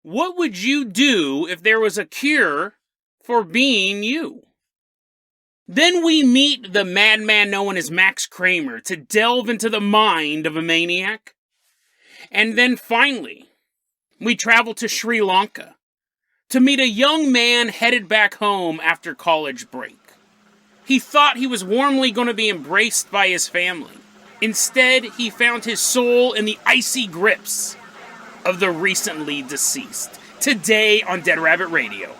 What would you do if there was a cure for being you? Then we meet the madman known as Max Kremer to delve into the mind of a maniac. And then finally, we travel to Sri Lanka to meet a young man headed back home after college break. He thought he was warmly going to be embraced by his family. Instead, he found his soul in the icy grips of the recently deceased. Today on Dead Rabbit Radio.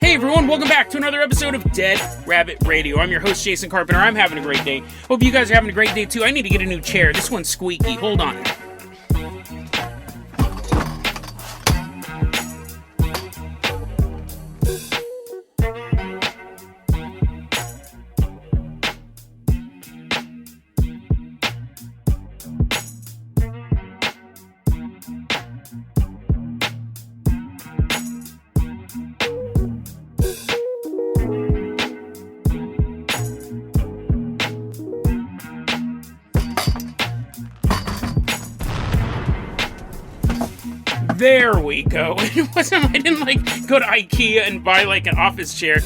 Hey everyone, welcome back to another episode of Dead Rabbit Radio. I'm your host, Jason Carpenter. I'm having a great day. Hope you guys are having a great day too. I need to get a new chair. This one's squeaky. Hold on. There we go. I didn't go to IKEA and buy an office chair.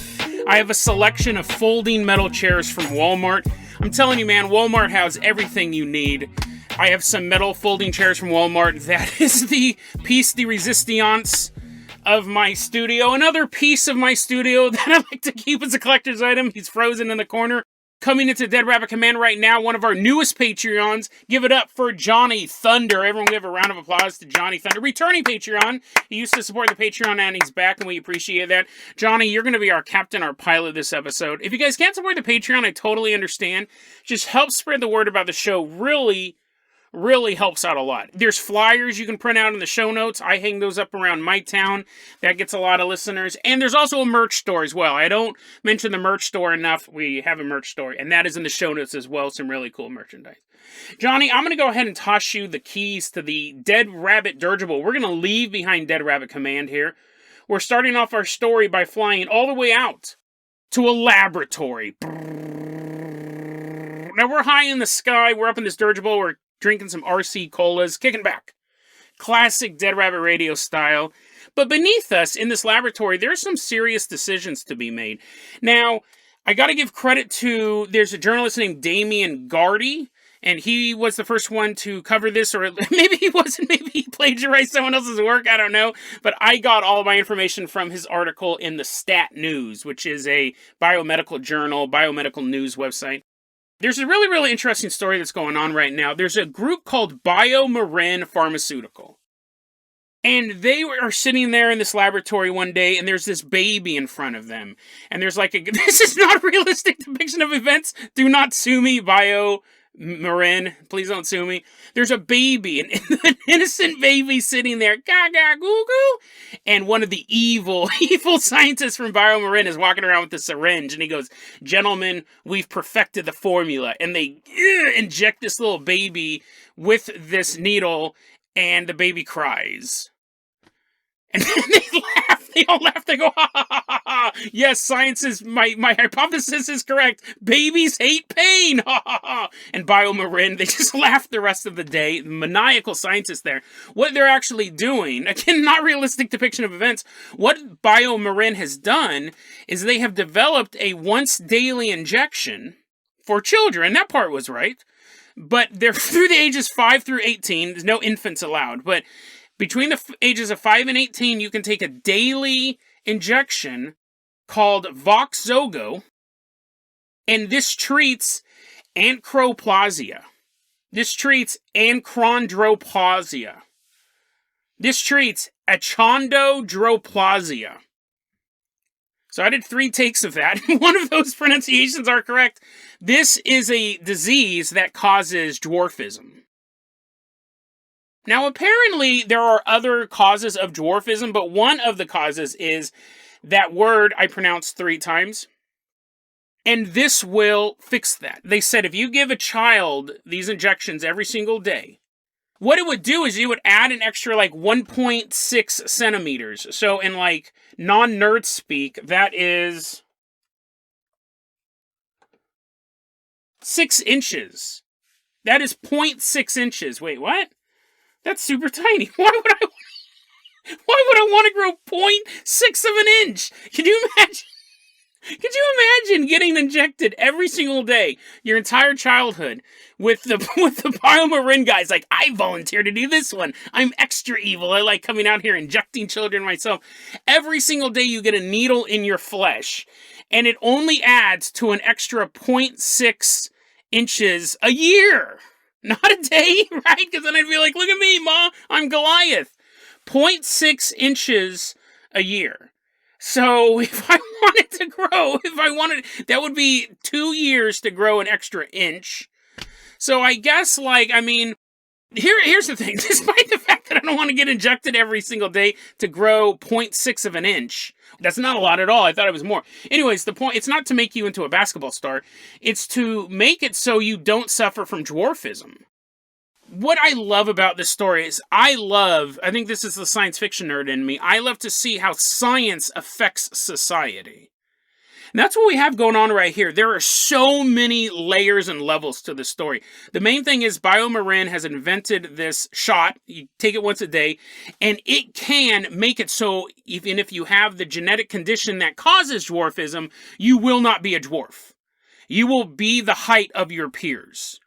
I have a selection of folding metal chairs from Walmart. I'm telling you, man, Walmart has everything you need. I have some metal folding chairs from Walmart. That is the piece de resistance of my studio. Another piece of my studio that I like to keep as a collector's item. He's frozen in the corner. Coming into Dead Rabbit Command right now, one of our newest Patreons. Give it up for Johnny Thunder. Everyone give a round of applause to Johnny Thunder. Returning Patreon. He used to support the Patreon and he's back and we appreciate that. Johnny, you're going to be our captain, our pilot this episode. If you guys can't support the Patreon, I totally understand. Just help spread the word about the show. Really helps out a lot. There's flyers you can print out in the show notes. I hang those up around my town. That gets a lot of listeners. And there's also a merch store as well. I don't mention the merch store enough. We have a merch store, and that is in the show notes as well. Some really cool merchandise. Johnny, I'm going to go ahead and toss you the keys to the Dead Rabbit dirigible. We're going to leave behind Dead Rabbit Command here. We're starting off our story by flying all the way out to a laboratory. Now, we're high in the sky. We're up in this dirigible. We're drinking some RC colas, kicking back. Classic Dead Rabbit Radio style. But beneath us, in this laboratory, there's some serious decisions to be made. Now, I gotta give credit to, there's a journalist named Damien Gardy, and he was the first one to cover this, or maybe he wasn't, maybe he plagiarized someone else's work, I don't know. But I got all my information from his article in the Stat News, which is a biomedical journal, biomedical news website. There's a really interesting story that's going on right now. There's a group called BioMarin Pharmaceutical. And they are sitting there in this laboratory one day, and there's this baby in front of them. And there's this is not a realistic depiction of events. Do not sue me, BioMarin. Please don't sue me. There's a baby, an innocent baby sitting there, gaga goo goo. And one of the evil scientists from BioMarin is walking around with a syringe, and he goes, "Gentlemen, we've perfected the formula." And they inject this little baby with this needle, and the baby cries. And then they laugh. They all laugh. They go, ha, ha, ha, ha, ha. Yes, science is, my hypothesis is correct. Babies hate pain. Ha, ha, ha. And BioMarin, they just laugh the rest of the day. Maniacal scientists there. What they're actually doing, again, not realistic depiction of events. What BioMarin has done is they have developed a once daily injection for children. That part was right. But they're through the ages 5 through 18. There's no infants allowed. But between the ages of 5 and 18, you can take a daily injection called Voxzogo, and this treats achondroplasia. This treats achondroplasia. This treats achondroplasia. So I did 3 takes of that. One of those pronunciations are correct. This is a disease that causes dwarfism. Now, apparently, there are other causes of dwarfism, but one of the causes is that word I pronounced 3 times. And this will fix that. They said if you give a child these injections every single day, what it would do is you would add an extra 1.6 centimeters. So in non-nerd speak, that is 6 inches. That is 0.6 inches. Wait, what? That's super tiny. Why would I want to grow 0.6 of an inch? Can you imagine? Could you imagine getting injected every single day, your entire childhood, with the BioMarin guys? Like, I volunteer to do this one. I'm extra evil. I like coming out here injecting children myself. Every single day you get a needle in your flesh, and it only adds to an extra 0.6 inches a year. Not a day, right? Because then I'd be like, look at me, Ma, I'm Goliath. 0.6 inches a year. So if I wanted to grow, that would be 2 years to grow an extra inch. So I guess, here's the thing. Despite the fact that I don't want to get injected every single day to grow 0.6 of an inch, that's not a lot at all. I thought it was more. Anyways, the point, it's not to make you into a basketball star. It's to make it so you don't suffer from dwarfism. What I love about this story is I think this is the science fiction nerd in me, I love to see how science affects society. And that's what we have going on right here. There are so many layers and levels to this story. The main thing is BioMarin has invented this shot. You take it once a day, and it can make it so even if you have the genetic condition that causes dwarfism, you will not be a dwarf. You will be the height of your peers.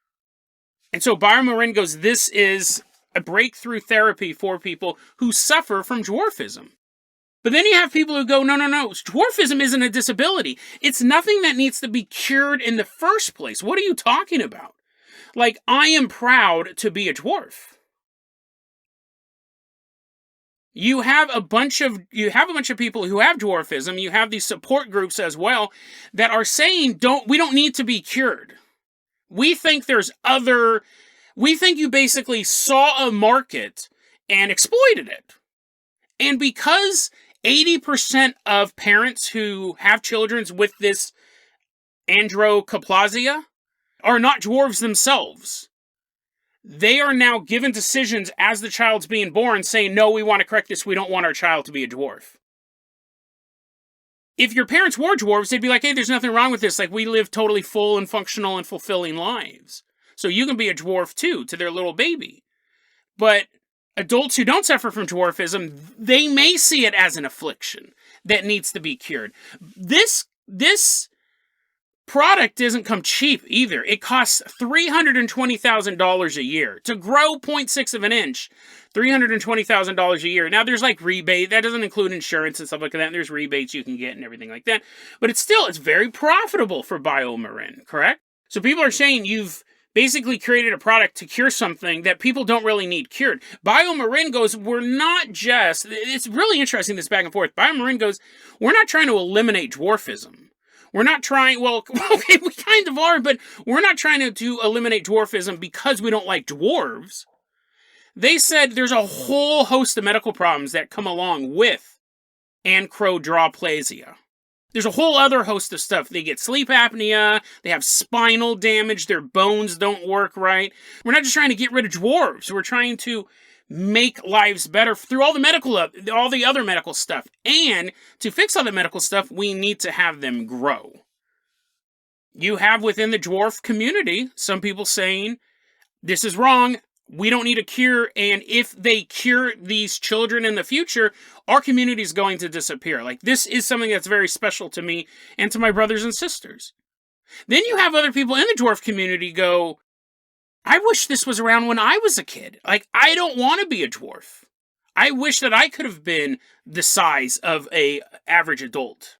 And so BioMarin goes, this is a breakthrough therapy for people who suffer from dwarfism. But then you have people who go, no, dwarfism isn't a disability. It's nothing that needs to be cured in the first place. What are you talking about? Like, I am proud to be a dwarf. You have a bunch of people who have dwarfism. You have these support groups as well that are saying, we don't need to be cured. We think you basically saw a market and exploited it. And because 80% of parents who have children with this androplasia are not dwarves themselves, they are now given decisions as the child's being born saying, no, we want to correct this. We don't want our child to be a dwarf. If your parents were dwarves, they'd be like, hey, there's nothing wrong with this. Like, we live totally full and functional and fulfilling lives. So you can be a dwarf too, to their little baby. But adults who don't suffer from dwarfism, they may see it as an affliction that needs to be cured. This product doesn't come cheap either. It costs $320,000 a year. To grow 0.6 of an inch, $320,000 a year. Now, there's like rebate. That doesn't include insurance and stuff like that. And there's rebates you can get and everything like that. But it's very profitable for BioMarin, correct? So people are saying you've basically created a product to cure something that people don't really need cured. BioMarin goes, it's really interesting, this back and forth. BioMarin goes, we're not trying to eliminate dwarfism. We're not trying, okay, we kind of are, but we're not trying to eliminate dwarfism because we don't like dwarves. They said there's a whole host of medical problems that come along with achondroplasia. There's a whole other host of stuff. They get sleep apnea, they have spinal damage, their bones don't work right. We're not just trying to get rid of dwarves. We're trying to make lives better through all the other medical stuff. And to fix all the medical stuff, we need to have them grow. You have within the dwarf community some people saying, this is wrong, we don't need a cure, and if they cure these children in the future, our community is going to disappear. Like, this is something that's very special to me and to my brothers and sisters. Then you have other people in the dwarf community go, I wish this was around when I was a kid. Like, I don't want to be a dwarf. I wish that I could have been the size of an average adult.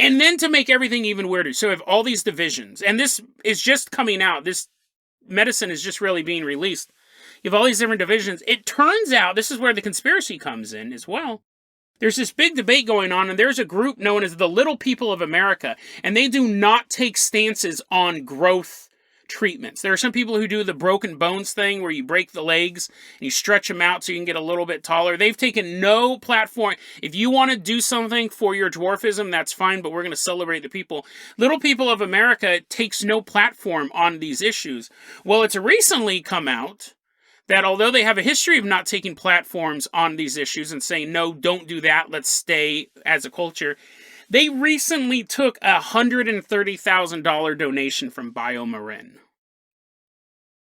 And then to make everything even weirder, so we have all these divisions, and this is just coming out. This medicine is just really being released. You have all these different divisions. It turns out, this is where the conspiracy comes in as well. There's this big debate going on, and there's a group known as the Little People of America, and they do not take stances on growth treatments. There are some people who do the broken bones thing where you break the legs and you stretch them out so you can get a little bit taller. They've taken no platform. If you want to do something for your dwarfism, that's fine, but we're going to celebrate the people. Little People of America takes no platform on these issues. Well, it's recently come out that although they have a history of not taking platforms on these issues and saying, no, don't do that, let's stay as a culture, They recently took a $130,000 donation from BioMarin.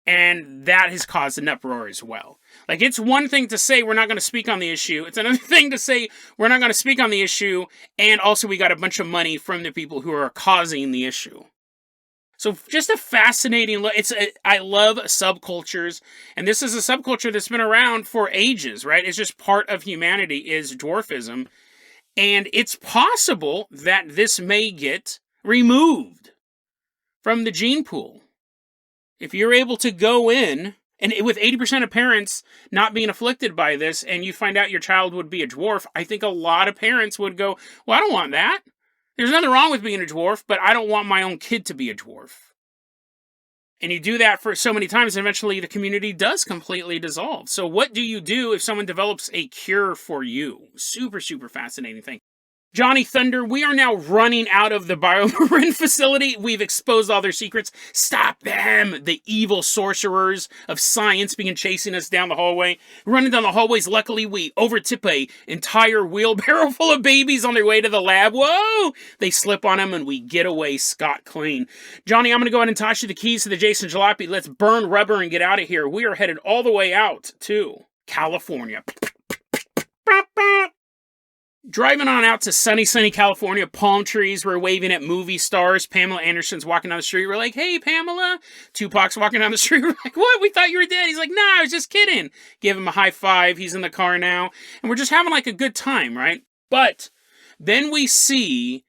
And that has caused an uproar as well. Like, it's one thing to say we're not going to speak on the issue. It's another thing to say we're not going to speak on the issue, and also we got a bunch of money from the people who are causing the issue. So just a fascinating look. I love subcultures, and this is a subculture that's been around for ages, right? It's just part of humanity is dwarfism, and it's possible that this may get removed from the gene pool. If you're able to go in, and with 80% of parents not being afflicted by this, and you find out your child would be a dwarf, I think a lot of parents would go, well, I don't want that. There's nothing wrong with being a dwarf, but I don't want my own kid to be a dwarf. And you do that for so many times, and eventually the community does completely dissolve. So what do you do if someone develops a cure for you? Super, super fascinating thing. Johnny Thunder, we are now running out of the BioMarin facility. We've exposed all their secrets. Stop them! The evil sorcerers of science begin chasing us down the hallway. Running down the hallways, luckily we overtip a entire wheelbarrow full of babies on their way to the lab. Whoa! They slip on them and we get away scot-clean. Johnny, I'm going to go ahead and toss you the keys to the Jason Jalopy. Let's burn rubber and get out of here. We are headed all the way out to California. Driving on out to sunny California, palm trees, we're waving at movie stars. Pamela Anderson's walking down the street. We're like, hey, Pamela. Tupac's walking down the street. We're like, what? We thought you were dead. He's like, nah, I was just kidding. Give him a high five. He's in the car now. And we're just having like a good time, right? But then we see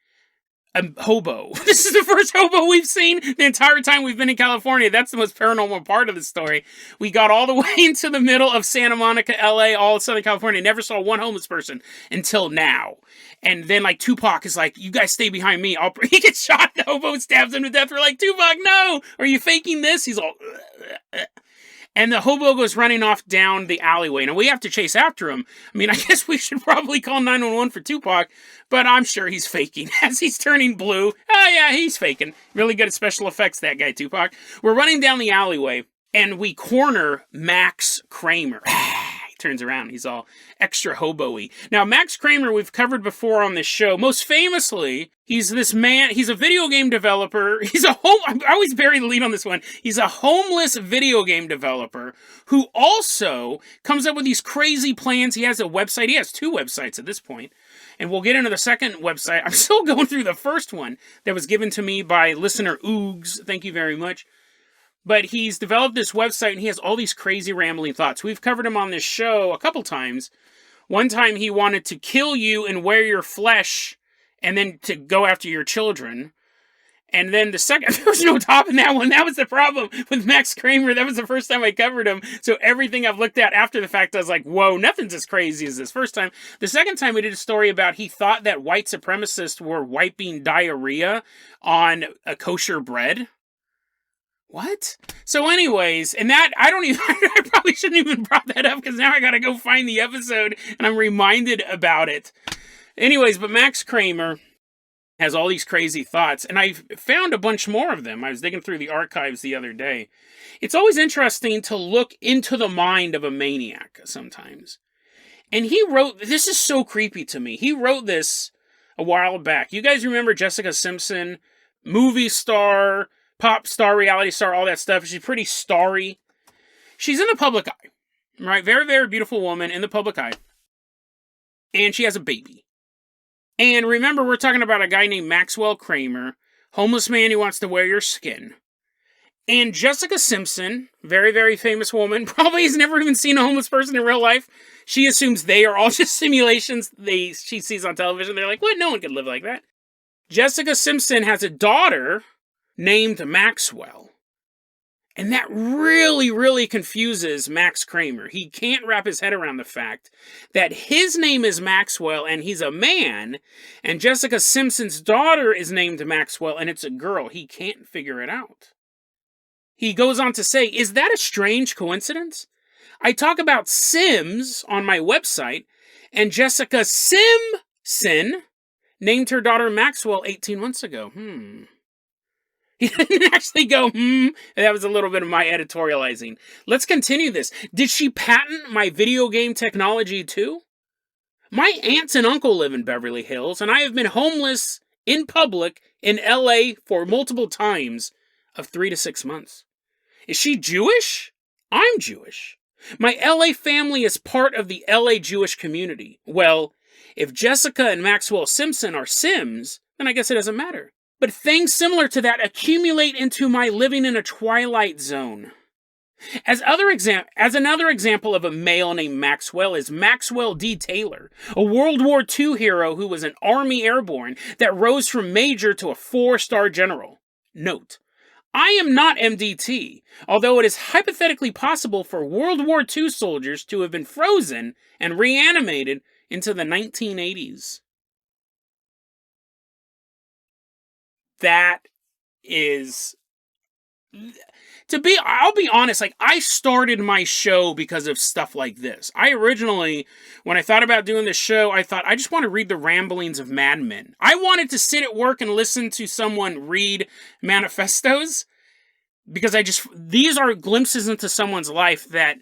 a hobo. This is the first hobo we've seen the entire time we've been in California. That's the most paranormal part of the story. We got all the way into the middle of Santa Monica, LA, all of Southern California. Never saw one homeless person until now. And then like Tupac is like, you guys stay behind me. He gets shot. The hobo stabs him to death. We're like, Tupac, no! Are you faking this? He's all... And the hobo goes running off down the alleyway. Now, we have to chase after him. I mean, I guess we should probably call 911 for Tupac, but I'm sure he's faking as he's turning blue. Oh, yeah, he's faking. Really good at special effects, that guy, Tupac. We're running down the alleyway, and we corner Max Kremer. He turns around. He's all extra hobo-y. Now, Max Kremer, we've covered before on this show. Most famously, he's this man. He's a video game developer. I always bury the lead on this one. He's a homeless video game developer who also comes up with these crazy plans. He has a website. He has 2 websites at this point. And we'll get into the second website. I'm still going through the first one that was given to me by listener Oogs. Thank you very much. But he's developed this website, and he has all these crazy rambling thoughts. We've covered him on this show a couple times. One time he wanted to kill you and wear your flesh, and then to go after your children. And then the second, there was no topping that one. That was the problem with Max Kremer. That was the first time I covered him. So everything I've looked at after the fact, I was like, whoa, nothing's as crazy as this first time. The second time we did a story about he thought that white supremacists were wiping diarrhea on a kosher bread. What? So anyways, and that, I probably shouldn't even brought that up because now I gotta go find the episode and I'm reminded about it. Anyways, but Max Kremer has all these crazy thoughts, and I've found a bunch more of them. I was digging through the archives the other day. It's always interesting to look into the mind of a maniac sometimes. And he wrote, this is so creepy to me. He wrote this a while back. You guys remember Jessica Simpson, movie star, pop star, reality star, all that stuff. She's pretty starry. She's in the public eye, right? Very, very beautiful woman in the public eye. And she has a baby. And remember, we're talking about a guy named Maxwell Kramer, homeless man who wants to wear your skin. And Jessica Simpson, very, very famous woman, probably has never even seen a homeless person in real life. She assumes they are all just simulations she sees on television. They're like, what? No one could live like that. Jessica Simpson has a daughter named Maxwell. And that really, really confuses Max Kremer. He can't wrap his head around the fact that his name is Maxwell and he's a man, and Jessica Simpson's daughter is named Maxwell and it's a girl. He can't figure it out. He goes on to say, is that a strange coincidence? I talk about Sims on my website, and Jessica Simpson named her daughter Maxwell 18 months ago. He didn't actually go, That was a little bit of my editorializing. Let's continue this. Did she patent my video game technology too? My aunts and uncle live in Beverly Hills, and I have been homeless in public in LA for multiple times of 3 to 6 months. Is she Jewish? I'm Jewish. My LA family is part of the LA Jewish community. Well, if Jessica and Maxwell Simpson are Sims, then I guess it doesn't matter. But things similar to that accumulate into my living in a twilight zone. As another example of a male named Maxwell is Maxwell D. Taylor, a World War II hero who was an Army airborne that rose from major to a 4-star general. Note, I am not MDT, although it is hypothetically possible for World War II soldiers to have been frozen and reanimated into the 1980s. That is... I'll be honest, like, I started my show because of stuff like this. I originally, when I thought about doing this show, I thought, I just want to read the ramblings of madmen. I wanted to sit at work and listen to someone read manifestos, because these are glimpses into someone's life that,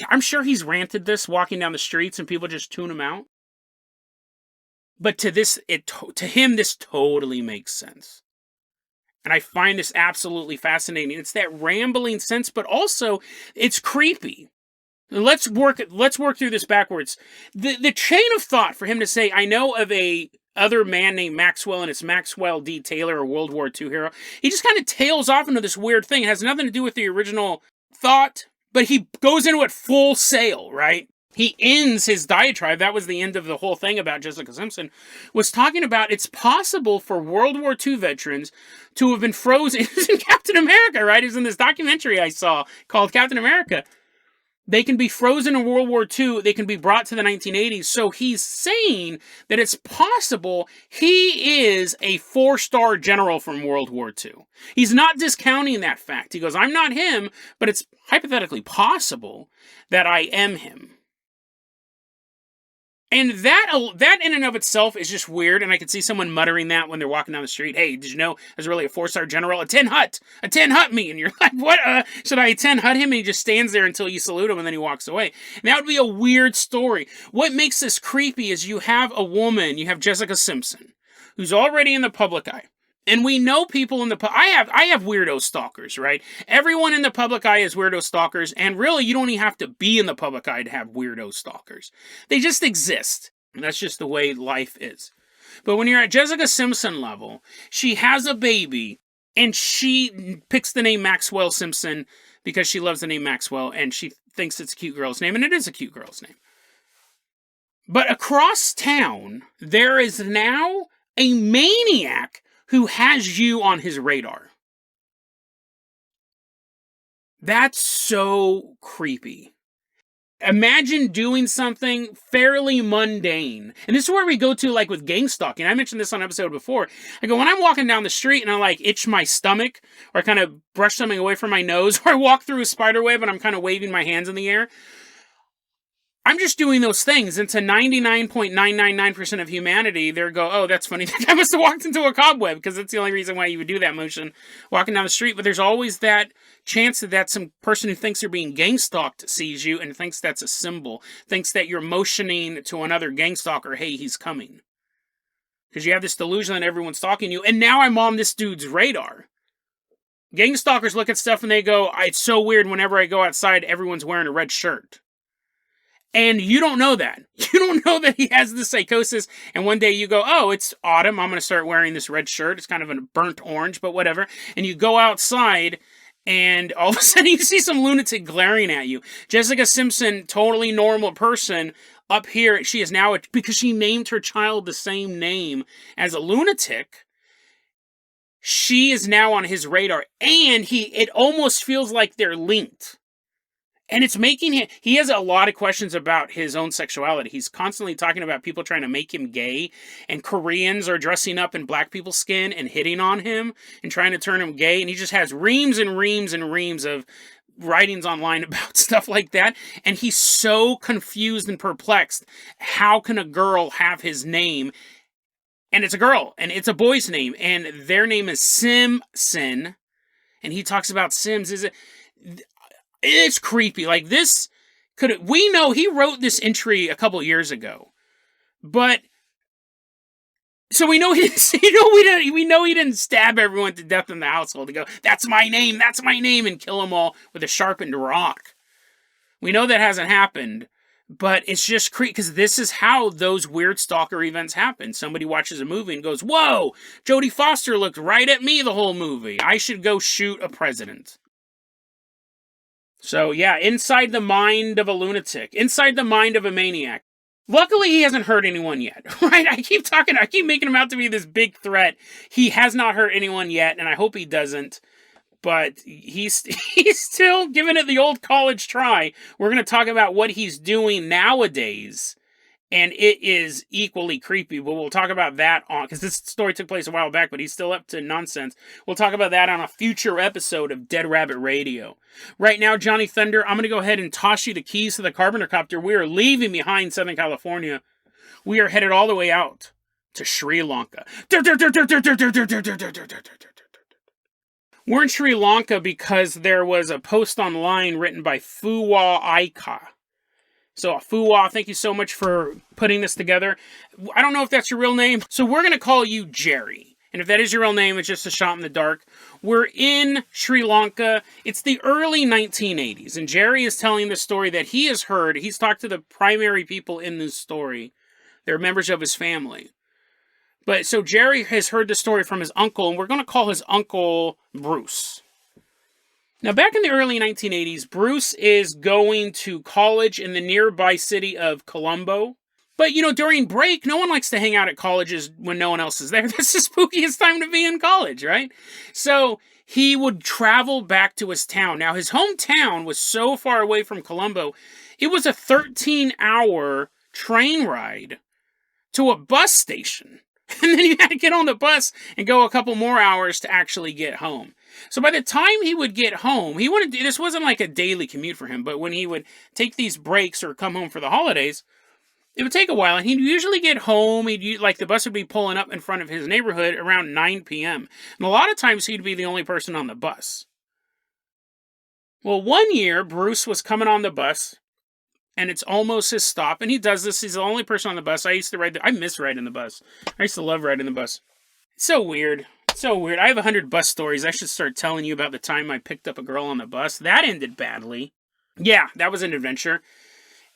I'm sure he's ranted this walking down the streets and people just tune him out. But to him, this totally makes sense. And I find this absolutely fascinating. It's that rambling sense, but also it's creepy. Let's work through this backwards. The chain of thought for him to say, I know of a other man named Maxwell, and it's Maxwell D. Taylor, a World War II hero. He just kind of tails off into this weird thing. It has nothing to do with the original thought, but he goes into it full sail, right? He ends his diatribe, that was the end of the whole thing about Jessica Simpson, was talking about it's possible for World War II veterans to have been frozen. It was in Captain America, right? It was in this documentary I saw called Captain America. They can be frozen in World War II. They can be brought to the 1980s. So he's saying that it's possible he is a 4-star general from World War II. He's not discounting that fact. He goes, I'm not him, but it's hypothetically possible that I am him. And that in and of itself is just weird, and I could see someone muttering that when they're walking down the street. Hey, did you know there's really a 4-star general? A 10 hut me! And you're like, what? Should I 10 hut him? And he just stands there until you salute him, and then he walks away. And that would be a weird story. What makes this creepy is you have a woman, you have Jessica Simpson, who's already in the public eye. And we know people in the I have weirdo stalkers, right? Everyone in the public eye is weirdo stalkers, and really you don't even have to be in the public eye to have weirdo stalkers. They just exist. And that's just the way life is. But when you're at Jessica Simpson level, she has a baby, and she picks the name Maxwell Simpson because she loves the name Maxwell, and she thinks it's a cute girl's name, and it is a cute girl's name. But across town, there is now a maniac who has you on his radar. That's so creepy. Imagine doing something fairly mundane. And this is where we go to, like, with gang stalking. I mentioned this on an episode before. I go, when I'm walking down the street and I, like, itch my stomach, or I kind of brush something away from my nose, or I walk through a spider web and I'm kind of waving my hands in the air, I'm just doing those things, and to 99.999% of humanity, they go, oh, that's funny, that guy must have walked into a cobweb, because that's the only reason why you would do that motion walking down the street. But there's always that chance that some person who thinks you're being gang stalked sees you and thinks that's a symbol, thinks that you're motioning to another gang stalker, hey, he's coming. Because you have this delusion that everyone's stalking you, and now I'm on this dude's radar. Gang stalkers look at stuff and they go, it's so weird, whenever I go outside, everyone's wearing a red shirt. And you don't know that. You don't know that he has this psychosis, and one day you go, oh, it's autumn, I'm going to start wearing this red shirt. It's kind of a burnt orange, but whatever. And you go outside, and all of a sudden you see some lunatic glaring at you. Jessica Simpson, totally normal person, up here, she is now, because she named her child the same name as a lunatic, she is now on his radar, and it almost feels like they're linked. And it's making him, he has a lot of questions about his own sexuality. He's constantly talking about people trying to make him gay, and Koreans are dressing up in black people's skin and hitting on him and trying to turn him gay. And he just has reams and reams and reams of writings online about stuff like that. And he's so confused and perplexed. How can a girl have his name? And it's a girl, and it's a boy's name, and their name is Simpson. And he talks about Sims. It's creepy. Like, this We know he wrote this entry a couple years ago, but so we know he didn't stab everyone to death in the household to go, that's my name, and kill them all with a sharpened rock. We know that hasn't happened, but it's just creepy because this is how those weird stalker events happen. Somebody watches a movie and goes, whoa, Jodie Foster looked right at me the whole movie. I should go shoot a president. So yeah, inside the mind of a lunatic, inside the mind of a maniac. Luckily, he hasn't hurt anyone yet, right? I keep making him out to be this big threat. He has not hurt anyone yet, and I hope he doesn't. But he's still giving it the old college try. We're going to talk about what he's doing nowadays, and it is equally creepy. But we'll talk about that because this story took place a while back, but he's still up to nonsense. We'll talk about that on a future episode of Dead Rabbit Radio. Right now, Johnny Thunder, I'm going to go ahead and toss you the keys to the Carpenter copter. We are leaving behind Southern California. We are headed all the way out to Sri Lanka. We're in Sri Lanka because there was a post online written by Fuwa Aika. So, Fuwa, thank you so much for putting this together. I don't know if that's your real name, so we're going to call you Jerry. And if that is your real name, it's just a shot in the dark. We're in Sri Lanka. It's the early 1980s, and Jerry is telling the story that he has heard. He's talked to the primary people in this story. They're members of his family. But so Jerry has heard the story from his uncle, and we're going to call his uncle Bruce. Now, back in the early 1980s, Bruce is going to college in the nearby city of Colombo. But, during break, no one likes to hang out at colleges when no one else is there. That's the spookiest time to be in college, right? So he would travel back to his town. Now, his hometown was so far away from Colombo, it was a 13-hour train ride to a bus station. And then you had to get on the bus and go a couple more hours to actually get home. So by the time he would get home, this wasn't like a daily commute for him, but when he would take these breaks or come home for the holidays, it would take a while, and he'd usually get home. The bus would be pulling up in front of his neighborhood around 9 p.m. And a lot of times he'd be the only person on the bus. Well, one year, Bruce was coming on the bus, and it's almost his stop, and he does this. He's the only person on the bus. I miss riding the bus. I used to love riding the bus. It's so weird. So weird. I have 100 bus stories. I should start telling you about the time I picked up a girl on the bus. That ended badly. Yeah, that was an adventure.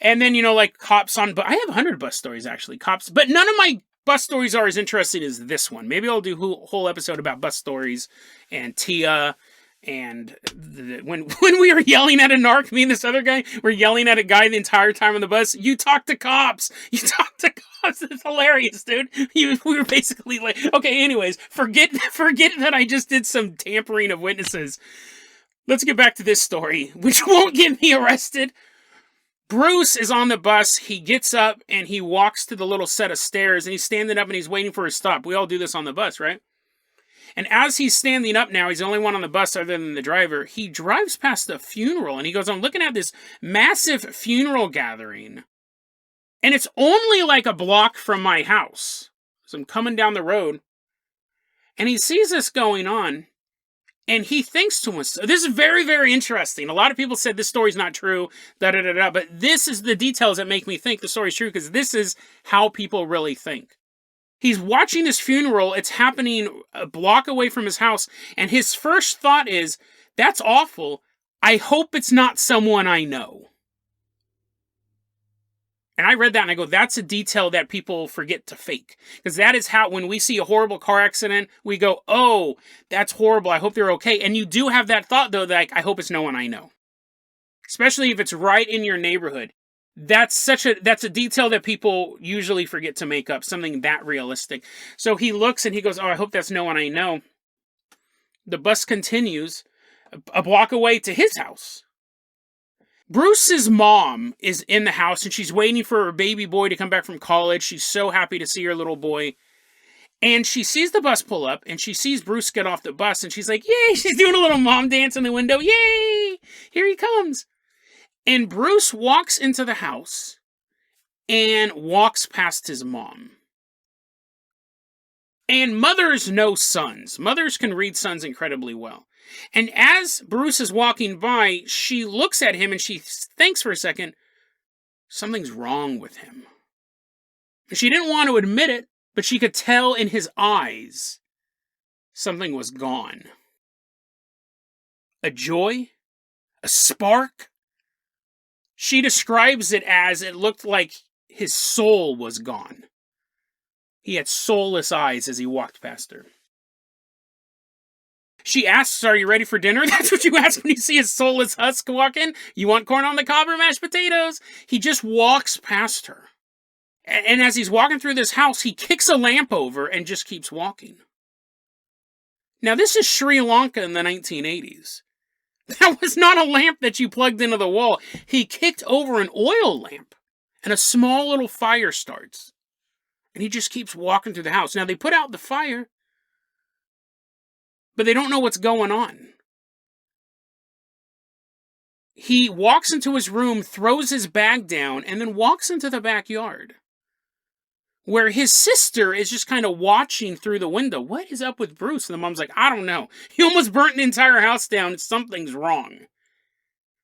And then, cops on... But I have 100 bus stories, actually. Cops... But none of my bus stories are as interesting as this one. Maybe I'll do a whole episode about bus stories and Tia and when we were yelling at a narc, me and this other guy were yelling at a guy the entire time on the bus. You talk to cops. You talk to cops. It's hilarious, dude. We were basically like... Okay, anyways. Forget that I just did some tampering of witnesses. Let's get back to this story, which won't get me arrested. Bruce is on the bus. He gets up and he walks to the little set of stairs and he's standing up and he's waiting for his stop. We all do this on the bus, right? And as he's standing up now, he's the only one on the bus other than the driver. He drives past a funeral and he goes, I'm looking at this massive funeral gathering. And it's only like a block from my house. So I'm coming down the road and he sees this going on. And he thinks to himself, this is very, very interesting. A lot of people said this story's not true, but this is the details that make me think the story's true, because this is how people really think. He's watching this funeral, it's happening a block away from his house, and his first thought is, that's awful, I hope it's not someone I know. And I read that and I go, that's a detail that people forget to fake. Because that is how, when we see a horrible car accident, we go, oh, that's horrible, I hope they're okay. And you do have that thought, though, that I hope it's no one I know. Especially if it's right in your neighborhood. That's a detail that people usually forget to make up, something that realistic. So he looks and he goes, oh, I hope that's no one I know. The bus continues a block away to his house. Bruce's mom is in the house and she's waiting for her baby boy to come back from college. She's so happy to see her little boy. And she sees the bus pull up and she sees Bruce get off the bus and she's like, yay! She's doing a little mom dance in the window. Yay! Here he comes. And Bruce walks into the house and walks past his mom. And mothers know sons. Mothers can read sons incredibly well. And as Bruce is walking by, she looks at him and she thinks for a second, something's wrong with him. She didn't want to admit it, but she could tell in his eyes something was gone. A joy? A spark? She describes it as it looked like his soul was gone. He had soulless eyes as he walked past her. She asks, "Are you ready for dinner?" That's what you ask when you see a soulless husk walk in. "You want corn on the cob or mashed potatoes?" He just walks past her. And as he's walking through this house, he kicks a lamp over and just keeps walking. Now, this is Sri Lanka in the 1980s. That was not a lamp that you plugged into the wall. He kicked over an oil lamp, and a small little fire starts. And he just keeps walking through the house. Now, they put out the fire, but they don't know what's going on. He walks into his room, throws his bag down, and then walks into the backyard, where his sister is just kind of watching through the window. What is up with Bruce? And the mom's like, "I don't know. He almost burnt the entire house down. Something's wrong."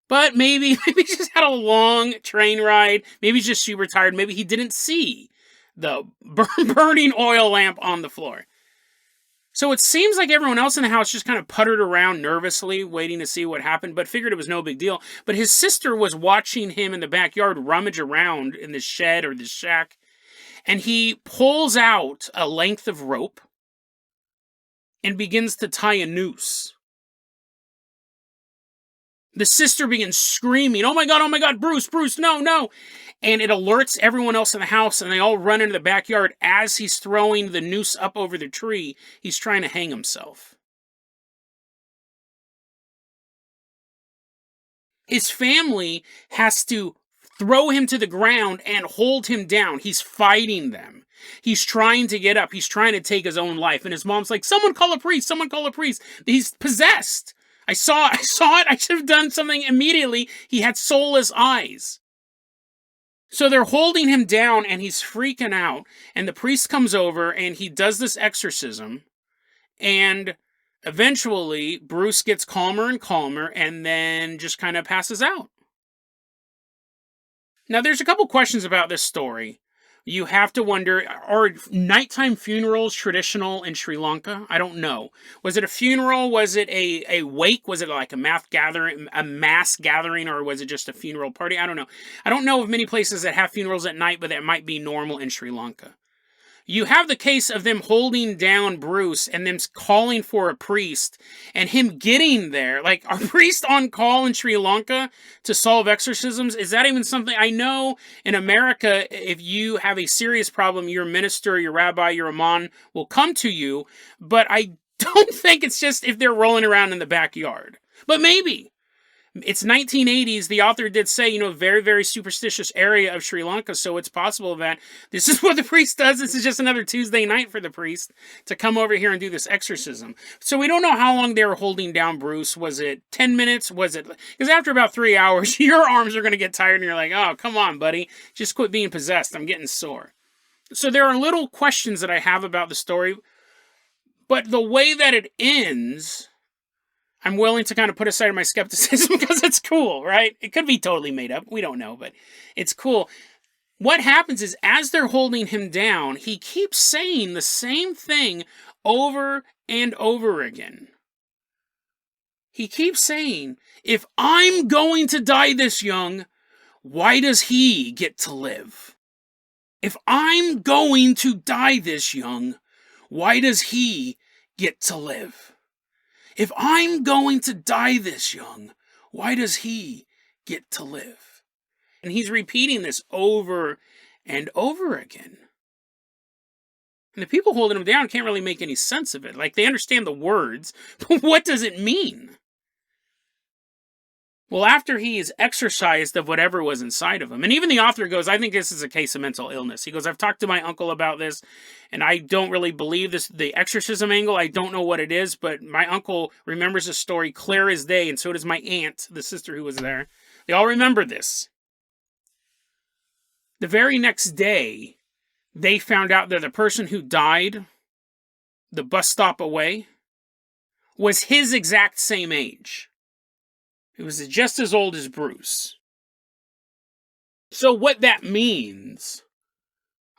But maybe he just had a long train ride. Maybe he's just super tired. Maybe he didn't see the burning oil lamp on the floor. So it seems like everyone else in the house just kind of puttered around nervously, waiting to see what happened, but figured it was no big deal. But his sister was watching him in the backyard rummage around in the shed or the shack, and he pulls out a length of rope and begins to tie a noose. The sister begins screaming, oh my God, Bruce, no, no. And it alerts everyone else in the house, and they all run into the backyard. As he's throwing the noose up over the tree, he's trying to hang himself. His family has to throw him to the ground and hold him down. He's fighting them. He's trying to get up. He's trying to take his own life. And his mom's like, someone call a priest. He's possessed. I saw it. I should have done something immediately. He had soulless eyes. So they're holding him down, and he's freaking out. And the priest comes over, and he does this exorcism. And eventually, Bruce gets calmer and calmer, and then just kind of passes out. Now, there's a couple questions about this story. You have to wonder, are nighttime funerals traditional in Sri Lanka? I don't know. Was it a funeral? Was it a wake? Was it like a mass gathering, or was it just a funeral party? I don't know. I don't know of many places that have funerals at night, but that might be normal in Sri Lanka. You have the case of them holding down Bruce and them calling for a priest and him getting there. Like, are priests on call in Sri Lanka to solve exorcisms? Is that even something? I know in America, if you have a serious problem, your minister, your rabbi, your imam will come to you. But I don't think it's just if they're rolling around in the backyard. But maybe. It's 1980s. The author did say, very, very superstitious area of Sri Lanka, so it's possible that this is what the priest does. This is just another Tuesday night for the priest to come over here and do this exorcism. So we don't know how long they were holding down Bruce. Was it 10 minutes? Was it... Because after about 3 hours, your arms are going to get tired, and you're like, oh, come on, buddy. Just quit being possessed. I'm getting sore. So there are little questions that I have about the story, but the way that it ends... I'm willing to kind of put aside my skepticism because it's cool, right? It could be totally made up. We don't know, but it's cool. What happens is, as they're holding him down, he keeps saying the same thing over and over again. He keeps saying, if I'm going to die this young, why does he get to live? If I'm going to die this young, why does he get to live? If I'm going to die this young, why does he get to live? And he's repeating this over and over again. And the people holding him down can't really make any sense of it. Like, they understand the words, but what does it mean? Well, after he is exorcised of whatever was inside of him, and even the author goes, I think this is a case of mental illness. He goes, I've talked to my uncle about this, and I don't really believe this, the exorcism angle. I don't know what it is, but my uncle remembers the story clear as day, and so does my aunt, the sister who was there. They all remember this. The very next day, they found out that the person who died the bus stop away was his exact same age. He was just as old as Bruce. So what that means,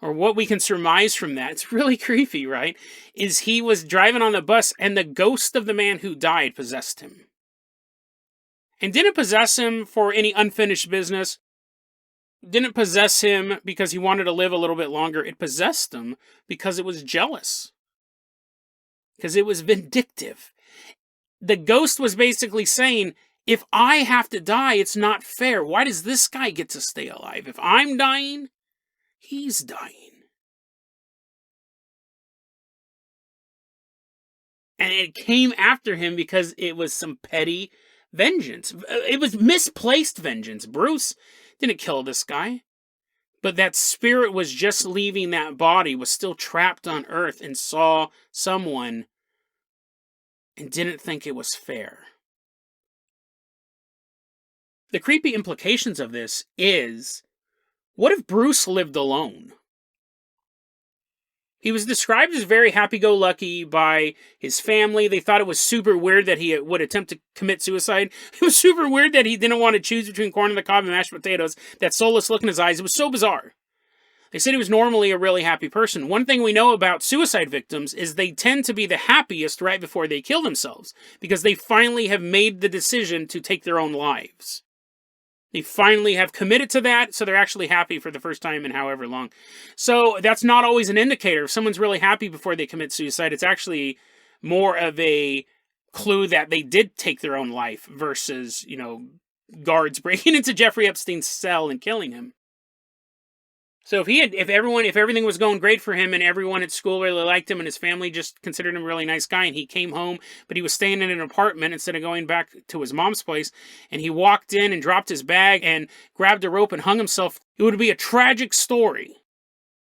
or what we can surmise from that, it's really creepy, right? Is he was driving on the bus and the ghost of the man who died possessed him. And didn't possess him for any unfinished business. Didn't possess him because he wanted to live a little bit longer. It possessed him because it was jealous. Because it was vindictive. The ghost was basically saying, if I have to die, it's not fair. Why does this guy get to stay alive? If I'm dying, he's dying. And it came after him because it was some petty vengeance. It was misplaced vengeance. Bruce didn't kill this guy. But that spirit was just leaving that body, was still trapped on Earth, and saw someone and didn't think it was fair. The creepy implications of this is, what if Bruce lived alone? He was described as very happy-go-lucky by his family. They thought it was super weird that he would attempt to commit suicide. It was super weird that he didn't want to choose between corn on the cob and mashed potatoes. That soulless look in his eyes, it was so bizarre. They said he was normally a really happy person. One thing we know about suicide victims is they tend to be the happiest right before they kill themselves, because they finally have made the decision to take their own lives. They finally have committed to that, so they're actually happy for the first time in however long. So that's not always an indicator. If someone's really happy before they commit suicide, it's actually more of a clue that they did take their own life versus, guards breaking into Jeffrey Epstein's cell and killing him. So if everything was going great for him and everyone at school really liked him and his family just considered him a really nice guy, and he came home, but he was staying in an apartment instead of going back to his mom's place, and he walked in and dropped his bag and grabbed a rope and hung himself, it would be a tragic story.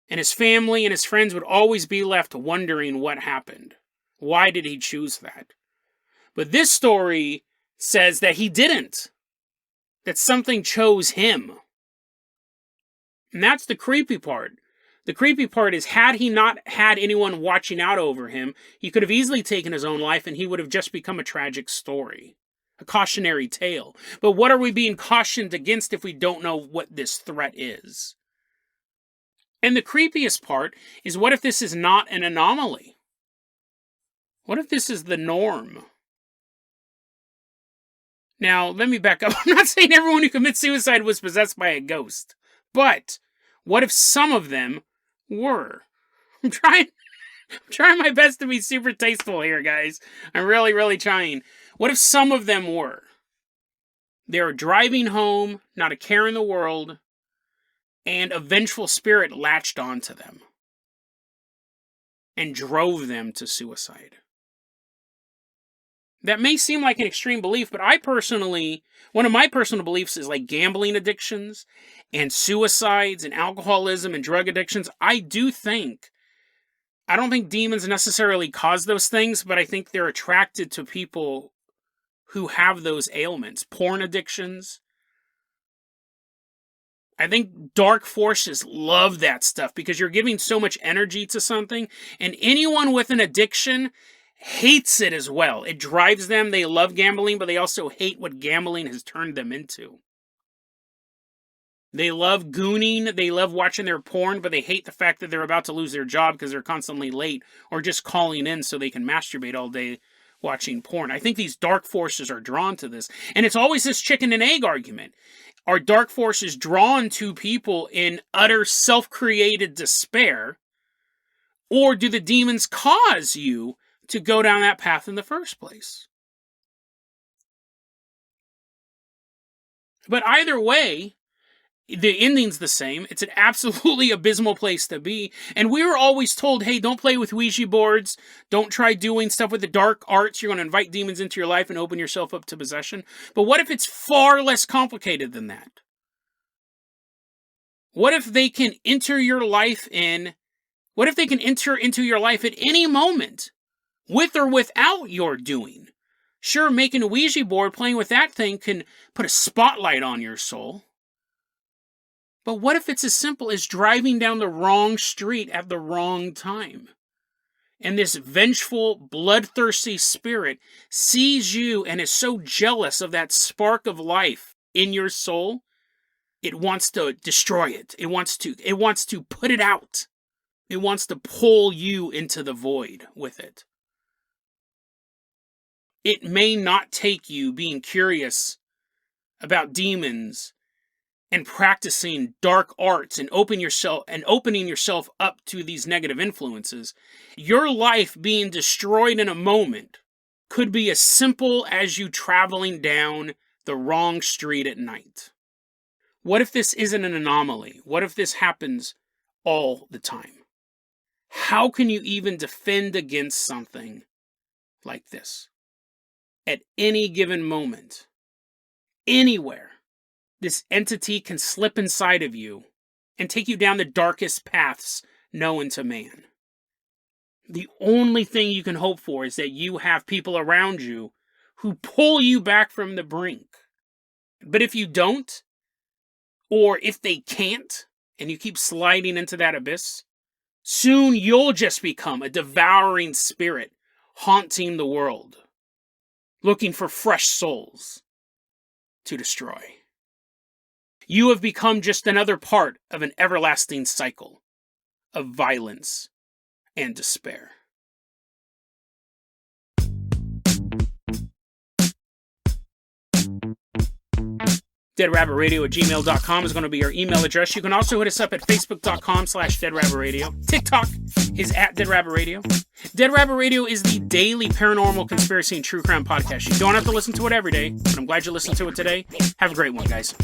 And his family and his friends would always be left wondering what happened. Why did he choose that? But this story says that he didn't. That something chose him. And that's the creepy part. The creepy part is, had he not had anyone watching out over him, he could have easily taken his own life and he would have just become a tragic story. A cautionary tale. But what are we being cautioned against if we don't know what this threat is? And the creepiest part is, what if this is not an anomaly? What if this is the norm? Now, let me back up. I'm not saying everyone who commits suicide was possessed by a ghost. But what if some of them were? I'm trying my best to be super tasteful here, guys. I'm really, really trying. What if some of them were? They were driving home, not a care in the world, and a vengeful spirit latched onto them and drove them to suicide. That may seem like an extreme belief, but one of my personal beliefs is like gambling addictions and suicides and alcoholism and drug addictions. I don't think demons necessarily cause those things, but I think they're attracted to people who have those ailments. Porn addictions. I think dark forces love that stuff because you're giving so much energy to something, and anyone with an addiction hates it as well. It drives them. They love gambling, but they also hate what gambling has turned them into. They love gooning. They love watching their porn, but they hate the fact that they're about to lose their job because they're constantly late or just calling in so they can masturbate all day watching porn. I think these dark forces are drawn to this. And it's always this chicken and egg argument. Are dark forces drawn to people in utter self-created despair, or do the demons cause you to go down that path in the first place? But either way, the ending's the same. It's an absolutely abysmal place to be. And we were always told, hey, don't play with Ouija boards. Don't try doing stuff with the dark arts. You're going to invite demons into your life and open yourself up to possession. But what if it's far less complicated than that? What if they can enter your life what if they can enter into your life at any moment? With or without your doing. Sure, making a Ouija board, playing with that thing can put a spotlight on your soul. But what if it's as simple as driving down the wrong street at the wrong time? And this vengeful, bloodthirsty spirit sees you and is so jealous of that spark of life in your soul It wants to destroy it. It wants to put it out. It wants to pull you into the void with it. It may not take you being curious about demons and practicing dark arts and opening yourself up to these negative influences. Your life being destroyed in a moment could be as simple as you traveling down the wrong street at night. What if this isn't an anomaly? What if this happens all the time? How can you even defend against something like this? At any given moment, anywhere, this entity can slip inside of you and take you down the darkest paths known to man. The only thing you can hope for is that you have people around you who pull you back from the brink. But if you don't, or if they can't, and you keep sliding into that abyss, soon you'll just become a devouring spirit haunting the world, looking for fresh souls to destroy. You have become just another part of an everlasting cycle of violence and despair. DeadRabbitRadio@gmail.com is going to be our email address. You can also hit us up at Facebook.com/DeadRabbitRadio. TikTok is at DeadRabbitRadio. Dead Rabbit Radio is the daily paranormal, conspiracy, and true crime podcast. You don't have to listen to it every day, but I'm glad you listened to it today. Have a great one, guys.